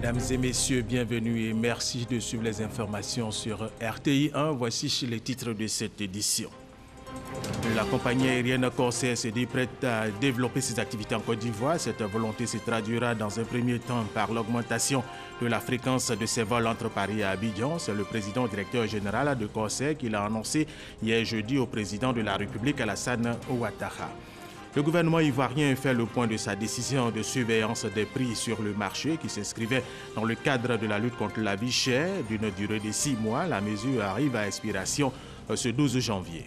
Mesdames et messieurs, bienvenue et merci de suivre les informations sur RTI 1. Voici les titres de cette édition. La compagnie aérienne Corsair se dit prête à développer ses activités en Côte d'Ivoire. Cette volonté se traduira dans un premier temps par l'augmentation de la fréquence de ses vols entre Paris et Abidjan. C'est le président directeur général de Corsair qui l'a annoncé hier jeudi au président de la République, Alassane Ouattara. Le gouvernement ivoirien fait le point de sa décision de surveillance des prix sur le marché qui s'inscrivait dans le cadre de la lutte contre la vie chère d'une durée de 6 mois. La mesure arrive à expiration ce 12 janvier.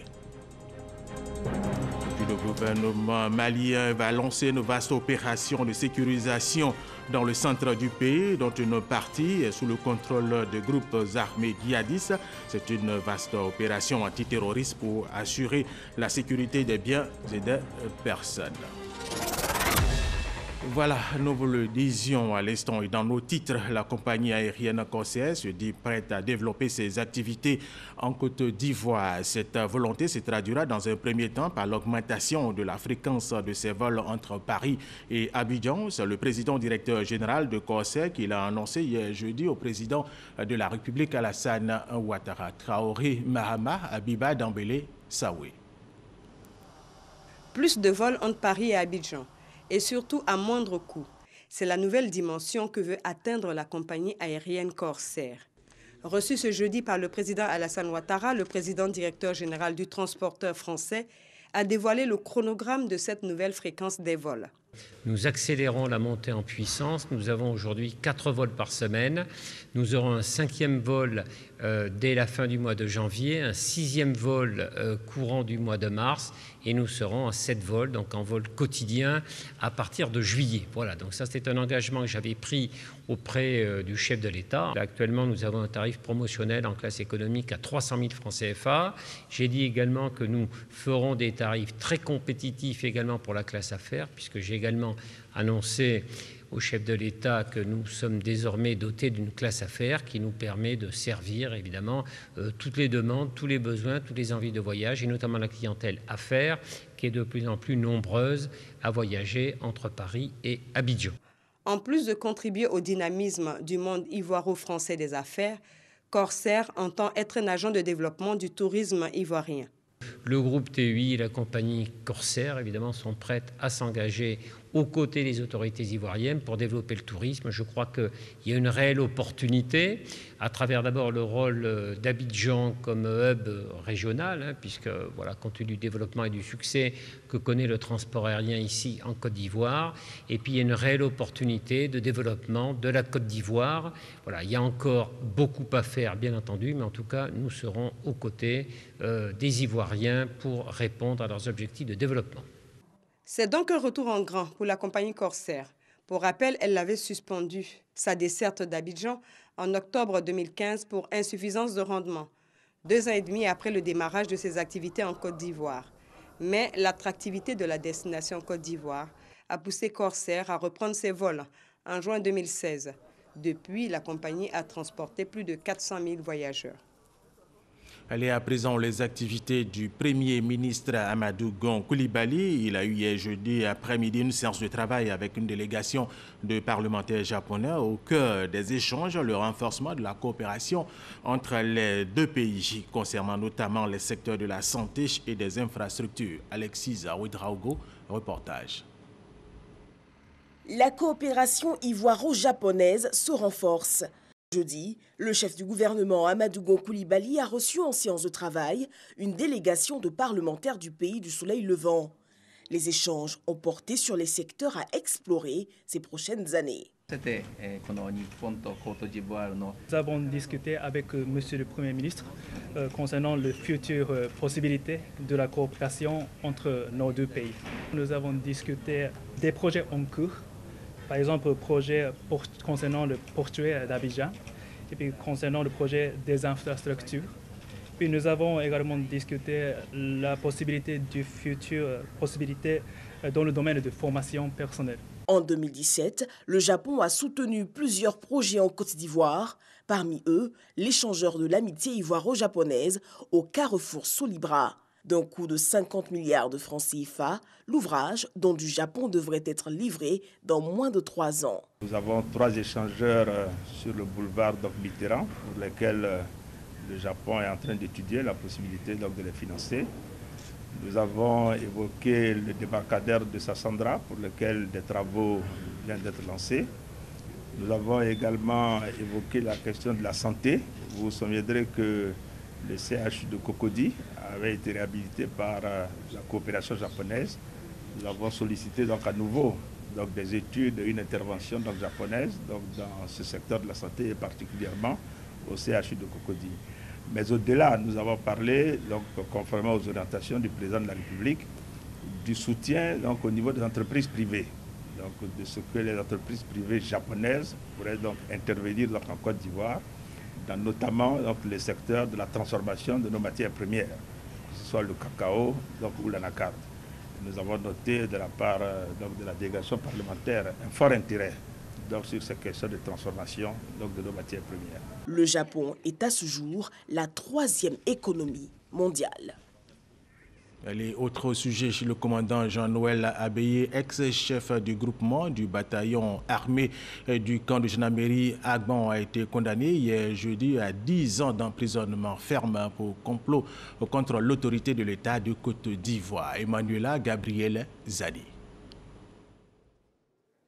Puis le gouvernement malien va lancer une vaste opération de sécurisation dans le centre du pays, dont une partie est sous le contrôle de groupes armés djihadistes. C'est une vaste opération antiterroriste pour assurer la sécurité des biens et des personnes. Voilà, nous vous le disions à l'instant et dans nos titres, la compagnie aérienne Corsair se dit prête à développer ses activités en Côte d'Ivoire. Cette volonté se traduira dans un premier temps par l'augmentation de la fréquence de ses vols entre Paris et Abidjan. C'est le président directeur général de Corsair qui l'a annoncé hier jeudi au président de la République, Alassane Ouattara. Traoré Mahama, Abiba Dambélé, Saoué. Plus de vols entre Paris et Abidjan, et surtout à moindre coût. C'est la nouvelle dimension que veut atteindre la compagnie aérienne Corsair. Reçu ce jeudi par le président Alassane Ouattara, le président directeur général du transporteur français a dévoilé le chronogramme de cette nouvelle fréquence des vols. Nous accélérons la montée en puissance. Nous avons aujourd'hui 4 vols par semaine. Nous aurons un 5e vol dès la fin du mois de janvier, un 6e vol courant du mois de mars et nous serons à 7 vols, donc en vol quotidien à partir de juillet. Voilà, donc ça c'est un engagement que j'avais pris auprès du chef de l'État. Actuellement, nous avons un tarif promotionnel en classe économique à 300 000 francs CFA. J'ai dit également que nous ferons des tarifs très compétitifs également pour la classe affaires, puisque j'ai également annoncé au chef de l'État que nous sommes désormais dotés d'une classe affaires qui nous permet de servir évidemment toutes les demandes, tous les besoins, toutes les envies de voyage et notamment la clientèle affaires qui est de plus en plus nombreuse à voyager entre Paris et Abidjan. En plus de contribuer au dynamisme du monde ivoiro-français des affaires, Corsair entend être un agent de développement du tourisme ivoirien. Le groupe TUI et la compagnie Corsair, évidemment, sont prêtes à s'engager aux côtés des autorités ivoiriennes pour développer le tourisme. Je crois qu'il y a une réelle opportunité, à travers d'abord le rôle d'Abidjan comme hub régional, puisque, voilà, compte tenu du développement et du succès que connaît le transport aérien ici en Côte d'Ivoire, et puis il y a une réelle opportunité de développement de la Côte d'Ivoire. Voilà, il y a encore beaucoup à faire, bien entendu, mais en tout cas, nous serons aux côtés des Ivoiriens pour répondre à leurs objectifs de développement. C'est donc un retour en grand pour la compagnie Corsair. Pour rappel, elle avait suspendu sa desserte d'Abidjan en octobre 2015 pour insuffisance de rendement, 2 ans et demi après le démarrage de ses activités en Côte d'Ivoire. Mais l'attractivité de la destination Côte d'Ivoire a poussé Corsair à reprendre ses vols en juin 2016. Depuis, la compagnie a transporté plus de 400 000 voyageurs. Allez à présent les activités du Premier ministre Amadou Gon Coulibaly. Il a eu hier jeudi après-midi une séance de travail avec une délégation de parlementaires japonais. Au cœur des échanges, le renforcement de la coopération entre les 2 pays, concernant notamment les secteurs de la santé et des infrastructures. Alexis Ouedraogo, reportage. La coopération ivoiro-japonaise se renforce. Jeudi, le chef du gouvernement Amadou Gon Coulibaly a reçu en séance de travail une délégation de parlementaires du pays du soleil levant. Les échanges ont porté sur les secteurs à explorer ces prochaines années. Nous avons discuté avec Monsieur le Premier ministre concernant les futures possibilités de la coopération entre nos 2 pays. Nous avons discuté des projets en cours. Par exemple, le projet concernant le portuaire d'Abidjan et puis concernant le projet des infrastructures. Puis nous avons également discuté la possibilité du futur, possibilité dans le domaine de formation personnelle. En 2017, le Japon a soutenu plusieurs projets en Côte d'Ivoire, parmi eux l'échangeur de l'amitié ivoiro-japonaise au carrefour Solibra. D'un coût de 50 milliards de francs CFA, l'ouvrage, dont du Japon, devrait être livré dans moins de 3 ans. Nous avons 3 échangeurs sur le boulevard Mitterrand pour lesquels le Japon est en train d'étudier la possibilité de les financer. Nous avons évoqué le débarcadère de Sassandra pour lequel des travaux viennent d'être lancés. Nous avons également évoqué la question de la santé. Vous vous souviendrez que le CHU de Cocody avait été réhabilité par la coopération japonaise. Nous avons sollicité donc à nouveau des études, une intervention japonaise dans ce secteur de la santé et particulièrement au CHU de Cocody. Mais au-delà, nous avons parlé, conformément aux orientations du président de la République, du soutien au niveau des entreprises privées. De ce que les entreprises privées japonaises pourraient intervenir en Côte d'Ivoire, dans notamment les secteurs de la transformation de nos matières premières, que ce soit le cacao ou l'anacarde. Nous avons noté de la part de la délégation parlementaire un fort intérêt sur ces questions de transformation de nos matières premières. Le Japon est à ce jour la 3e économie mondiale. Les autres sujets chez le commandant Jean-Noël Abeye, ex-chef du groupement du bataillon armé du camp de gendarmerie Agban, a été condamné hier jeudi à 10 ans d'emprisonnement ferme pour complot contre l'autorité de l'État de Côte d'Ivoire. Emmanuela Gabriel Zadi.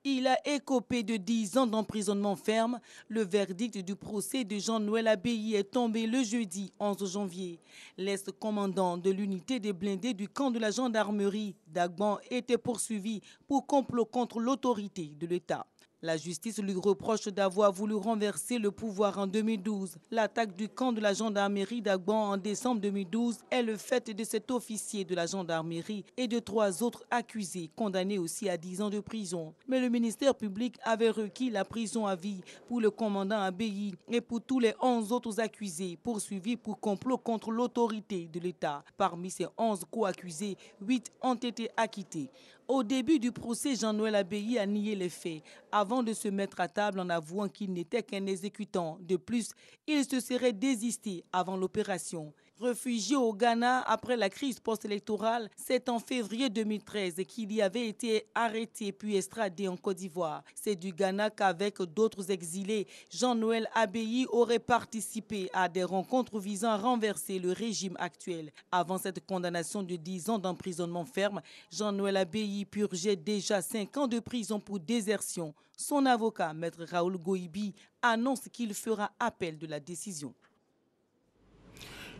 Il a écopé de 10 ans d'emprisonnement ferme. Le verdict du procès de Jean-Noël Abeye est tombé le jeudi 11 janvier. L'ex-commandant de l'unité des blindés du camp de la gendarmerie d'Agban était poursuivi pour complot contre l'autorité de l'État. La justice lui reproche d'avoir voulu renverser le pouvoir en 2012. L'attaque du camp de la gendarmerie d'Agban en décembre 2012 est le fait de cet officier de la gendarmerie et de 3 autres accusés, condamnés aussi à 10 ans de prison. Mais le ministère public avait requis la prison à vie pour le commandant Abeye et pour tous les 11 autres accusés poursuivis pour complot contre l'autorité de l'État. Parmi ces 11 co-accusés, 8 ont été acquittés. Au début du procès, Jean-Noël Abeye a nié les faits avant de se mettre à table en avouant qu'il n'était qu'un exécutant. De plus, il se serait désisté avant l'opération. Réfugié au Ghana après la crise post-électorale, c'est en février 2013 qu'il y avait été arrêté puis extradé en Côte d'Ivoire. C'est du Ghana qu'avec d'autres exilés, Jean-Noël Abeye aurait participé à des rencontres visant à renverser le régime actuel. Avant cette condamnation de 10 ans d'emprisonnement ferme, Jean-Noël Abeye purgeait déjà 5 ans de prison pour désertion. Son avocat, maître Raoul Goïbi, annonce qu'il fera appel de la décision.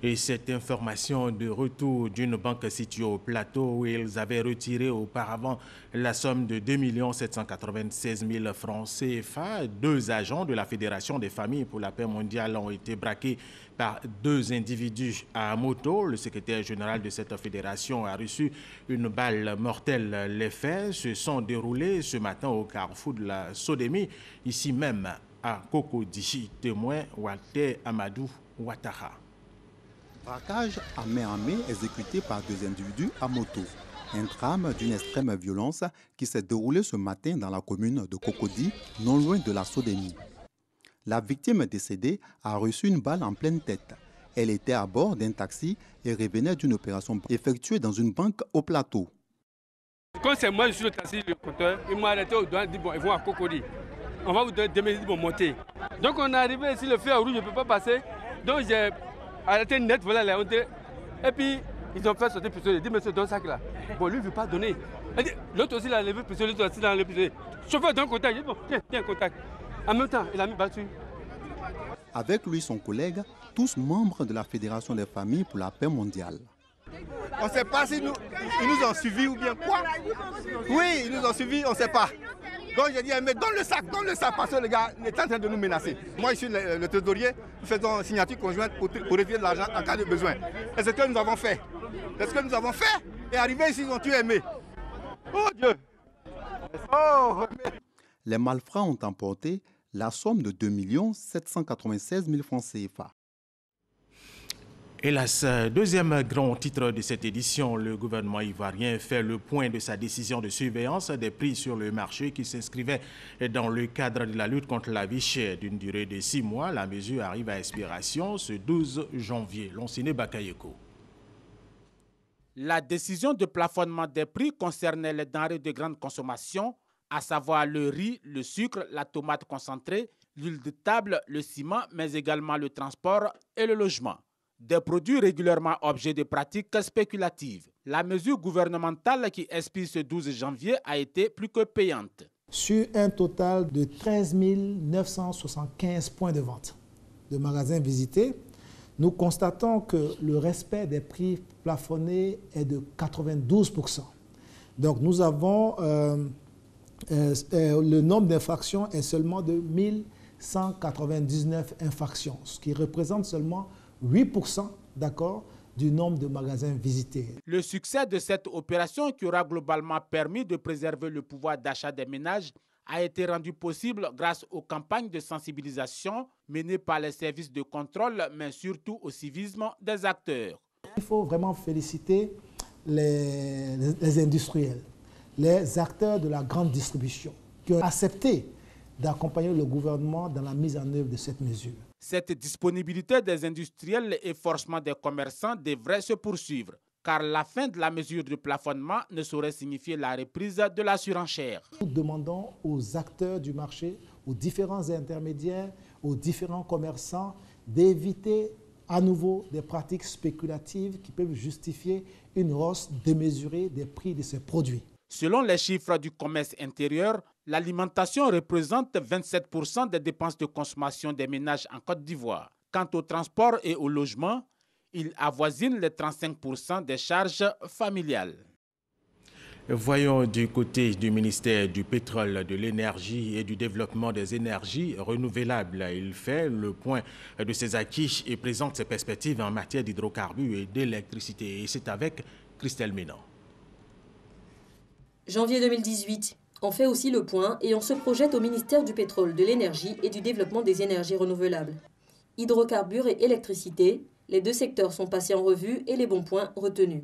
Et cette information de retour d'une banque située au plateau où ils avaient retiré auparavant la somme de 2 796 000 francs CFA. 2 agents de la Fédération des familles pour la paix mondiale ont été braqués par 2 individus à moto. Le secrétaire général de cette fédération a reçu une balle mortelle. Les faits se sont déroulés ce matin au carrefour de la Sodemi, ici même à Cocody. Témoin Walter Amadou Ouattara. Braquage à main exécuté par 2 individus à moto. Un drame d'une extrême violence qui s'est déroulé ce matin dans la commune de Cocody, non loin de la Sodemi. La victime décédée a reçu une balle en pleine tête. Elle était à bord d'un taxi et revenait d'une opération effectuée dans une banque au plateau. Quand c'est moi, je suis le taxi, le compteur, ils m'ont arrêté au douane, ils disent bon, ils vont à Cocody. On va vous donner 2 minutes pour monter. Donc on est arrivé ici, le feu rouge, je ne peux pas passer. Donc j'ai arrêté net, voilà la honte. Et puis, ils ont fait sauter le pistolet. Ils disent, monsieur, donne ça là. Bon, lui, il ne veut pas donner. L'autre aussi, il a levé le pistolet, l'autre aussi, il a levé le pistolet. Chauffeur, donne contact. Il dit, bon, tiens, contact. En même temps, il a mis battu. Avec lui, son collègue, tous membres de la Fédération des familles pour la paix mondiale. On ne sait pas si ils nous ont suivis ou bien quoi. Oui, ils nous ont suivis, on ne sait pas. Donc j'ai dit, mais donne le sac, parce que le gars est en train de nous menacer. Moi, je suis le trésorier, nous faisons signature conjointe pour retirer de l'argent en cas de besoin. Et c'est ce que nous avons fait. C'est ce que nous avons fait. Et arrivé ici, ils ont tué Aimé. Oh Dieu! Oh! Les malfrats ont emporté la somme de 2 796 000 francs CFA. Hélas, deuxième grand titre de cette édition, le gouvernement ivoirien fait le point de sa décision de surveillance des prix sur le marché qui s'inscrivait dans le cadre de la lutte contre la vie chère d'une durée de 6 mois. La mesure arrive à expiration ce 12 janvier. Lonsine Bakayeko. La décision de plafonnement des prix concernait les denrées de grande consommation, à savoir le riz, le sucre, la tomate concentrée, l'huile de table, le ciment, mais également le transport et le logement. Des produits régulièrement objets de pratiques spéculatives. La mesure gouvernementale qui expire ce 12 janvier a été plus que payante. Sur un total de 13 975 points de vente de magasins visités, nous constatons que le respect des prix plafonnés est de 92%. Donc nous avons, le nombre d'infractions est seulement de 1199 infractions, ce qui représente seulement 8% du nombre de magasins visités. Le succès de cette opération, qui aura globalement permis de préserver le pouvoir d'achat des ménages, a été rendu possible grâce aux campagnes de sensibilisation menées par les services de contrôle, mais surtout au civisme des acteurs. Il faut vraiment féliciter les industriels, les acteurs de la grande distribution, qui ont accepté d'accompagner le gouvernement dans la mise en œuvre de cette mesure. Cette disponibilité des industriels et forcément des commerçants devrait se poursuivre, car la fin de la mesure de plafonnement ne saurait signifier la reprise de la surenchère. Nous demandons aux acteurs du marché, aux différents intermédiaires, aux différents commerçants d'éviter à nouveau des pratiques spéculatives qui peuvent justifier une hausse démesurée des prix de ces produits. Selon les chiffres du commerce intérieur, l'alimentation représente 27% des dépenses de consommation des ménages en Côte d'Ivoire. Quant au transport et au logement, il avoisine les 35% des charges familiales. Voyons du côté du ministère du Pétrole, de l'Énergie et du Développement des énergies renouvelables. Il fait le point de ses acquis et présente ses perspectives en matière d'hydrocarbures et d'électricité. Et c'est avec Christelle Ménan. Janvier 2018, on fait aussi le point et on se projette au ministère du Pétrole, de l'Énergie et du Développement des énergies renouvelables. Hydrocarbures et électricité, les deux secteurs sont passés en revue et les bons points retenus.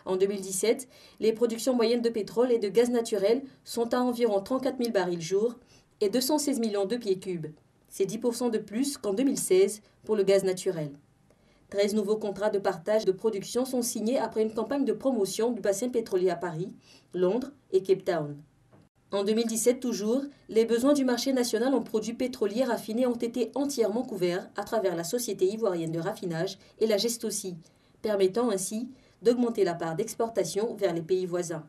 En 2017, les productions moyennes de pétrole et de gaz naturel sont à environ 34 000 barils jour et 216 millions de pieds cubes. C'est 10% de plus qu'en 2016 pour le gaz naturel. 13 nouveaux contrats de partage de production sont signés après une campagne de promotion du bassin pétrolier à Paris, Londres et Cape Town. En 2017 toujours, les besoins du marché national en produits pétroliers raffinés ont été entièrement couverts à travers la Société ivoirienne de raffinage et la Gestocie, permettant ainsi d'augmenter la part d'exportation vers les pays voisins.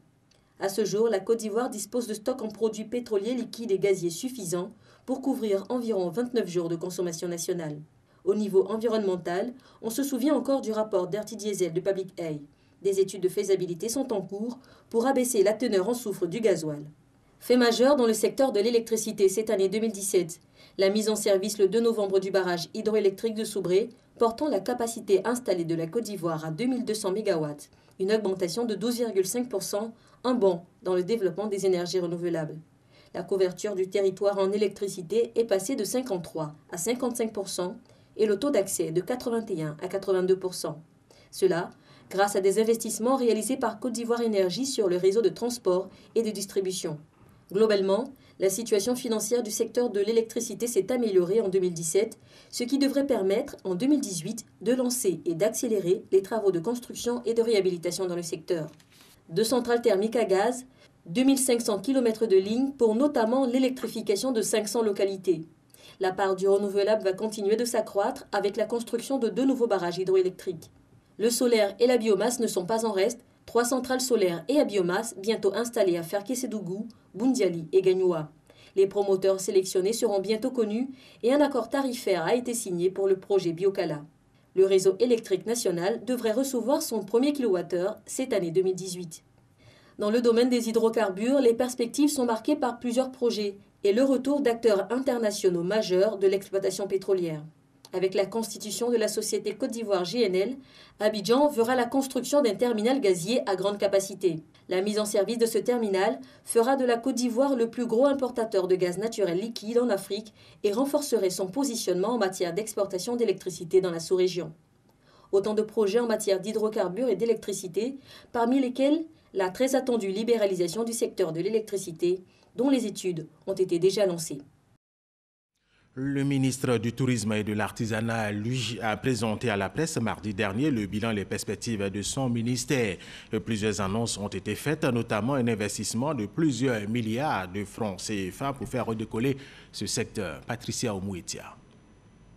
À ce jour, la Côte d'Ivoire dispose de stocks en produits pétroliers liquides et gaziers suffisants pour couvrir environ 29 jours de consommation nationale. Au niveau environnemental, on se souvient encore du rapport Dirty Diesel de Public Eye. Des études de faisabilité sont en cours pour abaisser la teneur en soufre du gasoil. Fait majeur dans le secteur de l'électricité cette année 2017, la mise en service le 2 novembre du barrage hydroélectrique de Soubré, portant la capacité installée de la Côte d'Ivoire à 2200 MW, une augmentation de 12,5%, un bond dans le développement des énergies renouvelables. La couverture du territoire en électricité est passée de 53 à 55% et le taux d'accès de 81 à 82%. Cela grâce à des investissements réalisés par Côte d'Ivoire Énergie sur le réseau de transport et de distribution. Globalement, la situation financière du secteur de l'électricité s'est améliorée en 2017, ce qui devrait permettre en 2018 de lancer et d'accélérer les travaux de construction et de réhabilitation dans le secteur. 2 centrales thermiques à gaz, 2500 km de lignes pour notamment l'électrification de 500 localités. La part du renouvelable va continuer de s'accroître avec la construction de 2 nouveaux barrages hydroélectriques. Le solaire et la biomasse ne sont pas en reste. 3 centrales solaires et à biomasse bientôt installées à Ferké-Sédougou, Boundiali et Gagnoua. Les promoteurs sélectionnés seront bientôt connus et un accord tarifaire a été signé pour le projet Biokala. Le réseau électrique national devrait recevoir son premier kilowattheure cette année 2018. Dans le domaine des hydrocarbures, les perspectives sont marquées par plusieurs projets et le retour d'acteurs internationaux majeurs de l'exploitation pétrolière. Avec la constitution de la société Côte d'Ivoire GNL, Abidjan verra la construction d'un terminal gazier à grande capacité. La mise en service de ce terminal fera de la Côte d'Ivoire le plus gros importateur de gaz naturel liquide en Afrique et renforcerait son positionnement en matière d'exportation d'électricité dans la sous-région. Autant de projets en matière d'hydrocarbures et d'électricité, parmi lesquels la très attendue libéralisation du secteur de l'électricité, dont les études ont été déjà lancées. Le ministre du Tourisme et de l'Artisanat, lui, a présenté à la presse mardi dernier le bilan et les perspectives de son ministère. Plusieurs annonces ont été faites, notamment un investissement de plusieurs milliards de francs CFA pour faire redécoller ce secteur. Patricia Omouetia.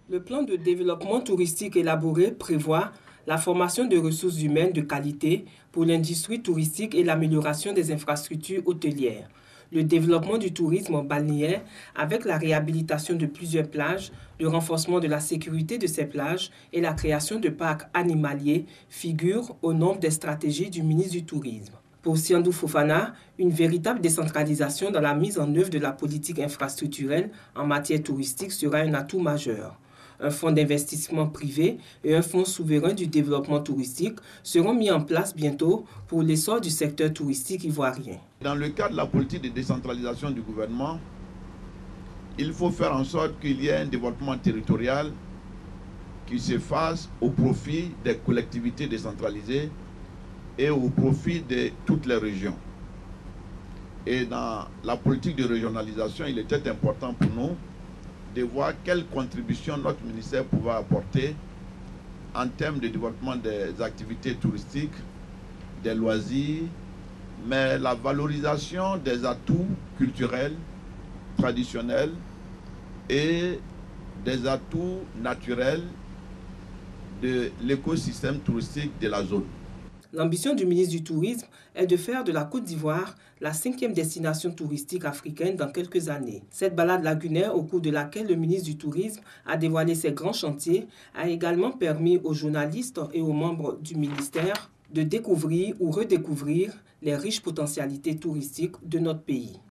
Le plan de développement touristique élaboré prévoit la formation de ressources humaines de qualité pour l'industrie touristique et l'amélioration des infrastructures hôtelières. Le développement du tourisme balnéaire avec la réhabilitation de plusieurs plages, le renforcement de la sécurité de ces plages et la création de parcs animaliers figurent au nombre des stratégies du ministre du Tourisme. Pour Siandou Fofana, une véritable décentralisation dans la mise en œuvre de la politique infrastructurelle en matière touristique sera un atout majeur. Un fonds d'investissement privé et un fonds souverain du développement touristique seront mis en place bientôt pour l'essor du secteur touristique ivoirien. Dans le cadre de la politique de décentralisation du gouvernement, il faut faire en sorte qu'il y ait un développement territorial qui se fasse au profit des collectivités décentralisées et au profit de toutes les régions. Et dans la politique de régionalisation, il était important pour nous de voir quelle contribution notre ministère pouvait apporter en termes de développement des activités touristiques, des loisirs, mais la valorisation des atouts culturels, traditionnels et des atouts naturels de l'écosystème touristique de la zone. L'ambition du ministre du Tourisme est de faire de la Côte d'Ivoire la 5e destination touristique africaine dans quelques années. Cette balade lagunaire, au cours de laquelle le ministre du Tourisme a dévoilé ses grands chantiers, a également permis aux journalistes et aux membres du ministère de découvrir ou redécouvrir les riches potentialités touristiques de notre pays.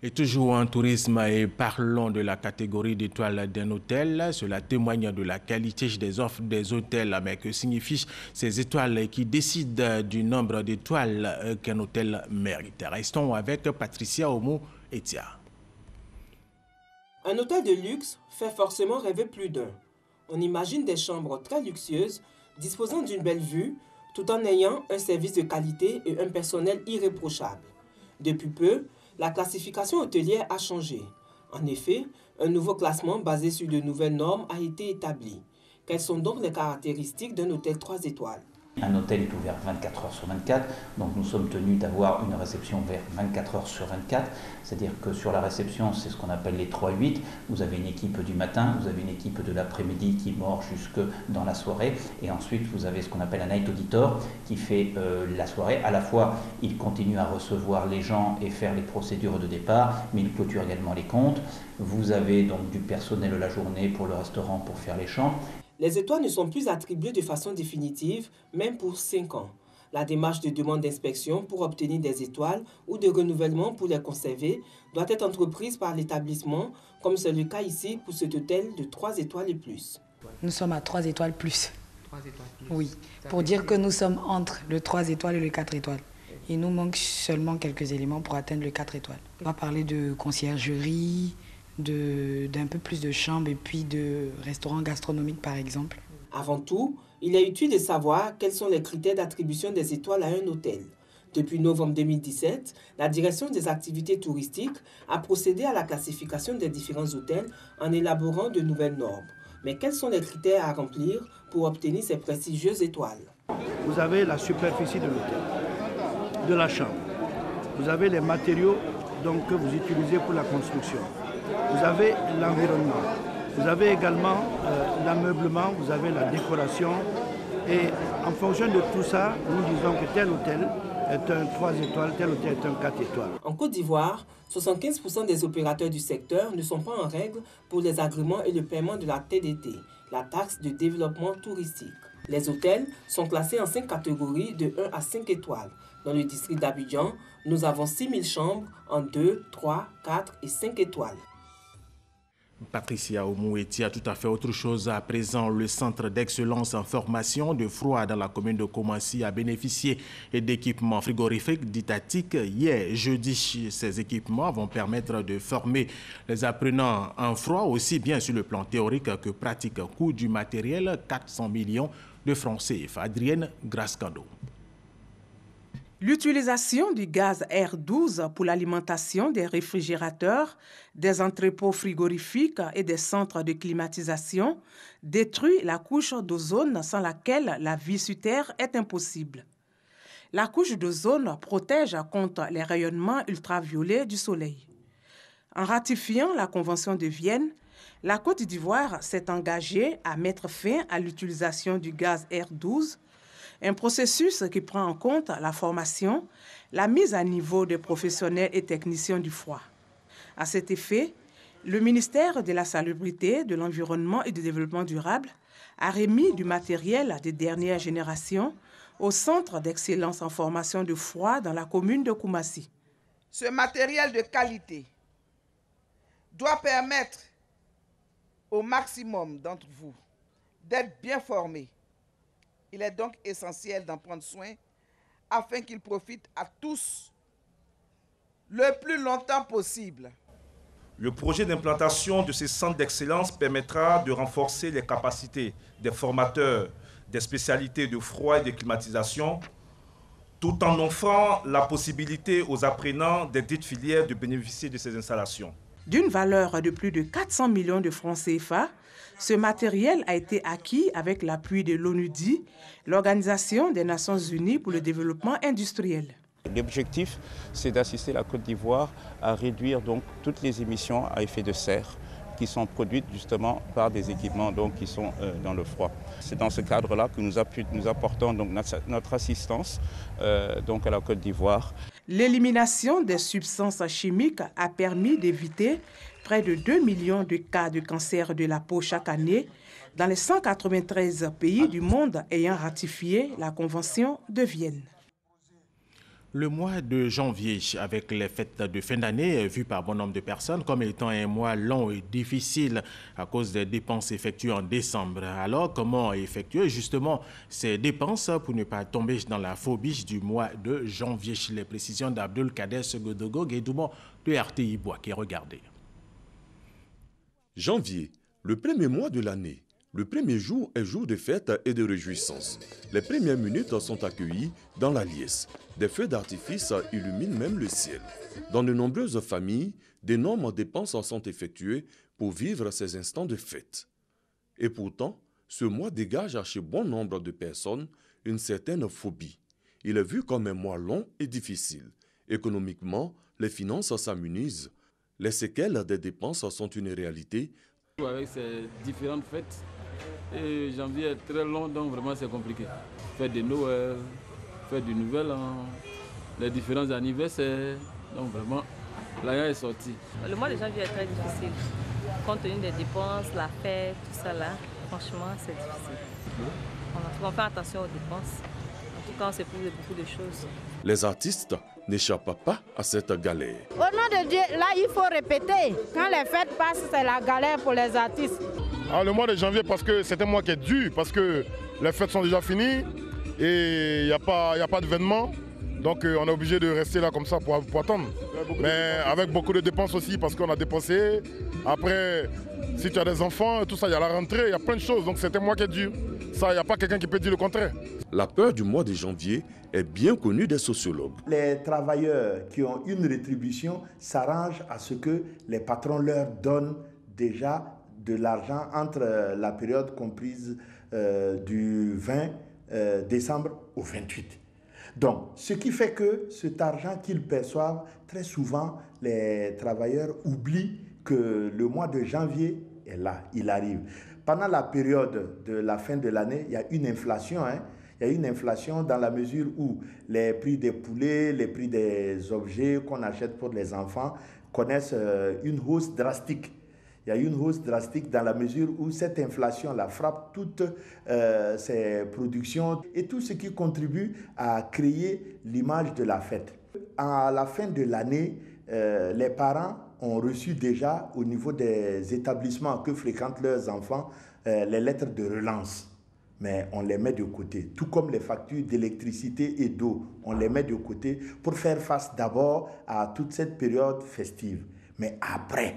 Et toujours en tourisme et parlons de la catégorie d'étoiles d'un hôtel. Cela témoigne de la qualité des offres des hôtels. Mais que signifient ces étoiles qui décident du nombre d'étoiles qu'un hôtel mérite? Restons avec Patricia Omouetia. Un hôtel de luxe fait forcément rêver plus d'un. On imagine des chambres très luxueuses disposant d'une belle vue tout en ayant un service de qualité et un personnel irréprochable. Depuis peu, la classification hôtelière a changé. En effet, un nouveau classement basé sur de nouvelles normes a été établi. Quelles sont donc les caractéristiques d'un hôtel 3 étoiles? Un hôtel est ouvert 24 heures sur 24, donc nous sommes tenus d'avoir une réception ouverte 24 heures sur 24, c'est-à-dire que sur la réception, c'est ce qu'on appelle les 3-8, vous avez une équipe du matin, vous avez une équipe de l'après-midi qui mord jusque dans la soirée, et ensuite vous avez ce qu'on appelle un night auditor qui fait la soirée. À la fois, il continue à recevoir les gens et faire les procédures de départ, mais il clôture également les comptes. Vous avez donc du personnel la journée pour le restaurant pour faire les chambres. Les étoiles ne sont plus attribuées de façon définitive, même pour 5 ans. La démarche de demande d'inspection pour obtenir des étoiles ou de renouvellement pour les conserver doit être entreprise par l'établissement, comme c'est le cas ici pour cet hôtel de 3 étoiles et plus. Nous sommes à 3 étoiles plus. 3 étoiles plus. Oui, pour dire que nous sommes entre le 3 étoiles et le 4 étoiles. Il nous manque seulement quelques éléments pour atteindre le 4 étoiles. On va parler de conciergerie, d'un peu plus de chambres et puis de restaurants gastronomiques par exemple. Avant tout, il est utile de savoir quels sont les critères d'attribution des étoiles à un hôtel. Depuis novembre 2017, la direction des activités touristiques a procédé à la classification des différents hôtels en élaborant de nouvelles normes. Mais quels sont les critères à remplir pour obtenir ces prestigieuses étoiles? Vous avez la superficie de l'hôtel, de la chambre. Vous avez les matériaux que vous utilisez pour la construction. Vous avez l'environnement, vous avez également l'ameublement, vous avez la décoration. Et en fonction de tout ça, nous disons que tel hôtel est un 3 étoiles, tel hôtel est un 4 étoiles. En Côte d'Ivoire, 75% des opérateurs du secteur ne sont pas en règle pour les agréments et le paiement de la TDT, la taxe de développement touristique. Les hôtels sont classés en 5 catégories de 1 à 5 étoiles. Dans le district d'Abidjan, nous avons 6000 chambres en 2, 3, 4 et 5 étoiles. Patricia Omouetia, tout à fait autre chose. À présent, le centre d'excellence en formation de froid dans la commune de Koumassi a bénéficié d'équipements frigorifiques didactiques. Hier, jeudi, ces équipements vont permettre de former les apprenants en froid, aussi bien sur le plan théorique que pratique. Coût du matériel, 400 millions de francs CFA. Adrienne Grascando. L'utilisation du gaz R12 pour l'alimentation des réfrigérateurs, des entrepôts frigorifiques et des centres de climatisation détruit la couche d'ozone sans laquelle la vie sur Terre est impossible. La couche d'ozone protège contre les rayonnements ultraviolets du Soleil. En ratifiant la Convention de Vienne, la Côte d'Ivoire s'est engagée à mettre fin à l'utilisation du gaz R12, un processus qui prend en compte la formation, la mise à niveau des professionnels et techniciens du froid. À cet effet, le ministère de la Salubrité, de l'Environnement et du Développement durable a remis du matériel de dernière génération au Centre d'excellence en formation de froid dans la commune de Koumassi. Ce matériel de qualité doit permettre au maximum d'entre vous d'être bien formés. Il est donc essentiel d'en prendre soin afin qu'il profite à tous le plus longtemps possible. Le projet d'implantation de ces centres d'excellence permettra de renforcer les capacités des formateurs des spécialités de froid et de climatisation, tout en offrant la possibilité aux apprenants des dites filières de bénéficier de ces installations. D'une valeur de plus de 400 millions de francs CFA, ce matériel a été acquis avec l'appui de l'ONUDI, l'Organisation des Nations Unies pour le développement industriel. L'objectif, c'est d'assister la Côte d'Ivoire à réduire donc toutes les émissions à effet de serre qui sont produites justement par des équipements qui sont dans le froid. C'est dans ce cadre-là que nous apportons donc notre assistance à la Côte d'Ivoire. L'élimination des substances chimiques a permis d'éviter près de 2 millions de cas de cancer de la peau chaque année dans les 193 pays du monde ayant ratifié la Convention de Vienne. Le mois de janvier, avec les fêtes de fin d'année, est vu par bon nombre de personnes comme étant un mois long et difficile à cause des dépenses effectuées en décembre. Alors, comment effectuer justement ces dépenses pour ne pas tomber dans la phobie du mois de janvier? Les précisions d'Abdul Kader Segodogo Guédoumon de RTI Boaké. Regardez. Janvier, le premier mois de l'année. Le premier jour est jour de fête et de réjouissance. Les premières minutes sont accueillies dans la liesse. Des feux d'artifice illuminent même le ciel. Dans de nombreuses familles, d'énormes dépenses sont effectuées pour vivre ces instants de fête. Et pourtant, ce mois dégage chez bon nombre de personnes une certaine phobie. Il est vu comme un mois long et difficile. Économiquement, les finances s'amenuisent. Les séquelles des dépenses sont une réalité. Avec ces différentes fêtes, et janvier est très long, donc vraiment c'est compliqué. Fête de Noël, fête du Nouvel An, les différents anniversaires, donc vraiment l'année est sortie. Le mois de janvier est très difficile, compte tenu des dépenses, la fête, tout ça là, franchement c'est difficile. On fait attention aux dépenses, en tout cas on s'éprouve de beaucoup de choses. Les artistes n'échappent pas à cette galère. Au nom de Dieu, là il faut répéter, quand les fêtes passent, c'est la galère pour les artistes. Le mois de janvier, parce que c'est un mois qui est dur, parce que les fêtes sont déjà finies et il n'y a pas d'événement. Donc on est obligé de rester là comme ça pour attendre. Mais avec beaucoup de dépenses aussi, parce qu'on a dépensé. Après, si tu as des enfants, tout ça, il y a la rentrée, il y a plein de choses. Donc c'est un mois qui est dur. Ça, il n'y a pas quelqu'un qui peut dire le contraire. La peur du mois de janvier est bien connue des sociologues. Les travailleurs qui ont une rétribution s'arrangent à ce que les patrons leur donnent déjà de l'argent entre la période comprise du 20 décembre au 28. Donc, ce qui fait que cet argent qu'ils perçoivent, très souvent, les travailleurs oublient que le mois de janvier est là, il arrive. Pendant la période de la fin de l'année, il y a une inflation. Il y a une inflation dans la mesure où les prix des poulets, les prix des objets qu'on achète pour les enfants connaissent une hausse drastique. Il y a une hausse drastique dans la mesure où cette inflation-là frappe toutes ces productions et tout ce qui contribue à créer l'image de la fête. À la fin de l'année, les parents ont reçu déjà au niveau des établissements que fréquentent leurs enfants les lettres de relance. Mais on les met de côté, tout comme les factures d'électricité et d'eau, on les met de côté pour faire face d'abord à toute cette période festive. Mais après,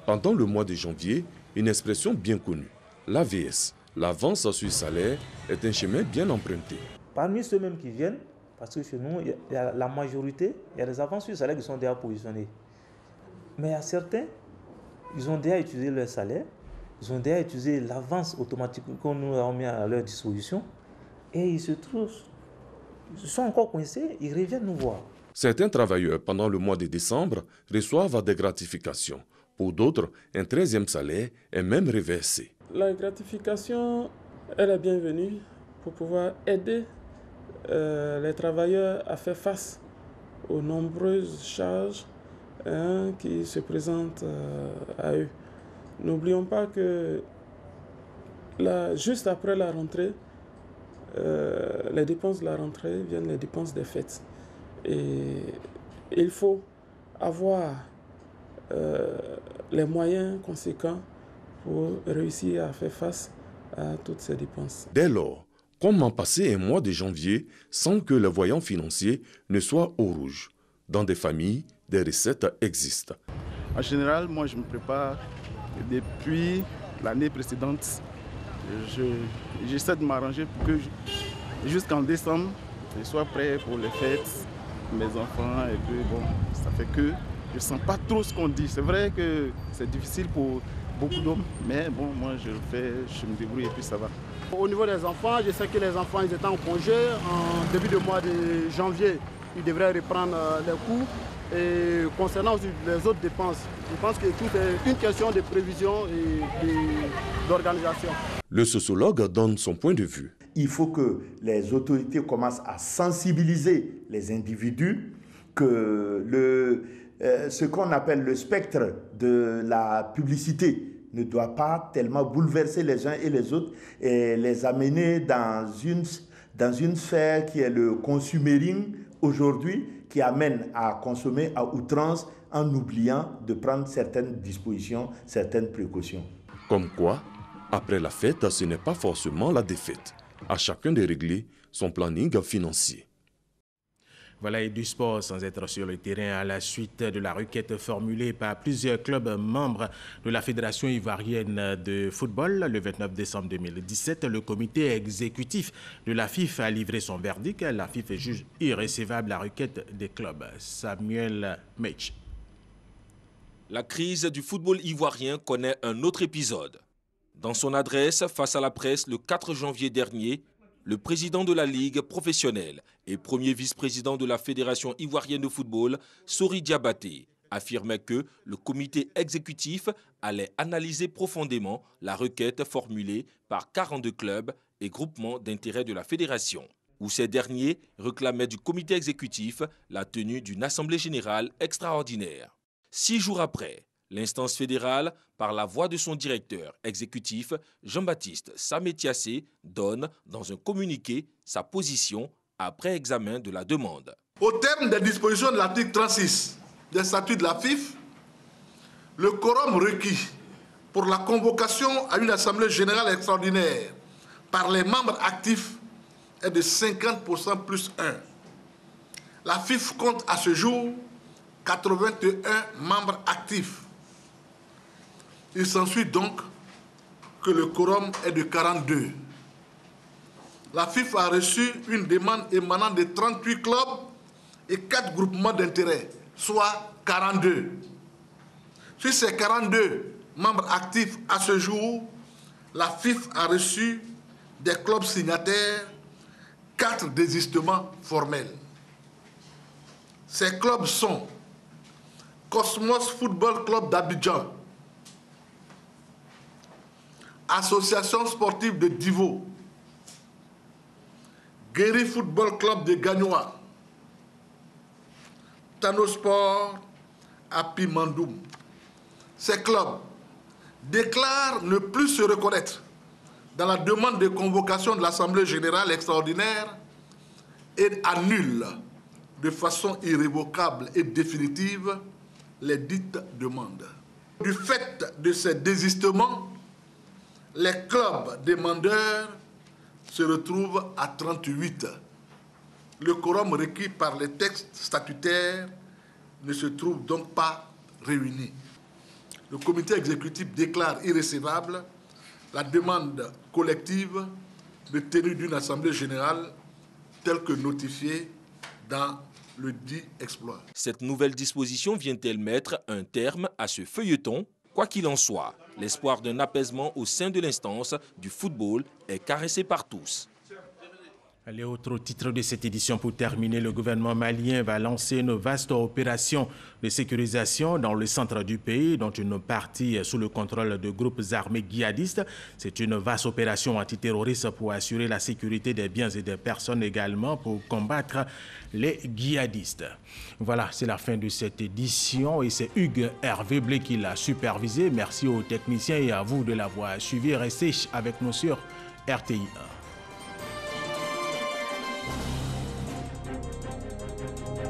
pendant le mois de janvier, une expression bien connue, l'AVS, l'avance sur salaire, est un chemin bien emprunté. Parmi ceux-mêmes qui viennent, Parce que chez nous, il y a la majorité, il y a des avances sur le salaire qui sont déjà positionnés. Mais il y a certains, ils ont déjà utilisé leur salaire, ils ont déjà utilisé l'avance automatique qu'on nous a mis à leur disposition et ils se trouvent, ils sont encore coincés, ils reviennent nous voir. Certains travailleurs, pendant le mois de décembre, reçoivent des gratifications. Pour d'autres, un 13e salaire est même reversé. La gratification, elle est bienvenue pour pouvoir aider les travailleurs à faire face aux nombreuses charges qui se présentent à eux. N'oublions pas que juste après la rentrée, les dépenses de la rentrée viennent les dépenses des fêtes. Et il faut avoir les moyens conséquents pour réussir à faire face à toutes ces dépenses. Dès lors, comment passer un mois de janvier sans que le voyant financier ne soit au rouge? Dans des familles, des recettes existent. En général, moi je me prépare depuis l'année précédente. J'essaie de m'arranger pour que jusqu'en décembre, je sois prêt pour les fêtes, mes enfants, et puis bon, ça fait que je ne sens pas trop ce qu'on dit. C'est vrai que c'est difficile pour beaucoup d'hommes, mais bon, moi je le fais, je me débrouille et puis ça va. Au niveau des enfants, je sais que les enfants ils étaient en congé. En début de mois de janvier, ils devraient reprendre les cours. Et concernant aussi les autres dépenses, je pense que tout est une question de prévision et d'organisation. Le sociologue donne son point de vue. Il faut que les autorités commencent à sensibiliser les individus que ce qu'on appelle le spectre de la publicité ne doit pas tellement bouleverser les uns et les autres et les amener dans une sphère qui est le consumérisme aujourd'hui, qui amène à consommer à outrance en oubliant de prendre certaines dispositions, certaines précautions. Comme quoi, après la fête, ce n'est pas forcément la défaite. À chacun de régler son planning financier. Voilà, et du sport sans être sur le terrain à la suite de la requête formulée par plusieurs clubs membres de la Fédération ivoirienne de football. Le 29 décembre 2017, le comité exécutif de la FIFA a livré son verdict. La FIFA juge irrécevable la requête des clubs. Samuel Meitch. La crise du football ivoirien connaît un autre épisode. Dans son adresse face à la presse le 4 janvier dernier, le président de la Ligue professionnelle et premier vice-président de la Fédération ivoirienne de football, Sori Diabaté, affirmait que le comité exécutif allait analyser profondément la requête formulée par 42 clubs et groupements d'intérêt de la fédération, où ces derniers réclamaient du comité exécutif la tenue d'une assemblée générale extraordinaire. 6 jours après, l'instance fédérale, par la voix de son directeur exécutif, Jean-Baptiste Samétiassé, donne dans un communiqué sa position après examen de la demande. Au terme des dispositions de l'article 36 des statuts de la FIFA, le quorum requis pour la convocation à une assemblée générale extraordinaire par les membres actifs est de 50% plus 1. La FIFA compte à ce jour 81 membres actifs. Il s'ensuit donc que le quorum est de 42. La FIFA a reçu une demande émanant de 38 clubs et 4 groupements d'intérêt, soit 42. Sur ces 42 membres actifs à ce jour, la FIFA a reçu des clubs signataires 4 désistements formels. Ces clubs sont Cosmos Football Club d'Abidjan, Association sportive de Divo, Guéry Football Club de Gagnoa, Tanosport à Pimandoum. Ces clubs déclarent ne plus se reconnaître dans la demande de convocation de l'Assemblée générale extraordinaire et annulent de façon irrévocable et définitive les dites demandes. Du fait de ces désistements, les clubs demandeurs se retrouvent à 38. Le quorum requis par les textes statutaires ne se trouve donc pas réuni. Le comité exécutif déclare irrécevable la demande collective de tenue d'une assemblée générale telle que notifiée dans le dit exploit. Cette nouvelle disposition vient-elle mettre un terme à ce feuilleton? Quoi qu'il en soit, l'espoir d'un apaisement au sein de l'instance du football est caressé par tous. Les autres titres de cette édition pour terminer, le gouvernement malien va lancer une vaste opération de sécurisation dans le centre du pays, dont une partie est sous le contrôle de groupes armés djihadistes. C'est une vaste opération antiterroriste pour assurer la sécurité des biens et des personnes, également pour combattre les djihadistes. Voilà, c'est la fin de cette édition et c'est Hugues Hervé Blé qui l'a supervisé. Merci aux techniciens et à vous de l'avoir suivi. Restez avec nous sur RTI 1.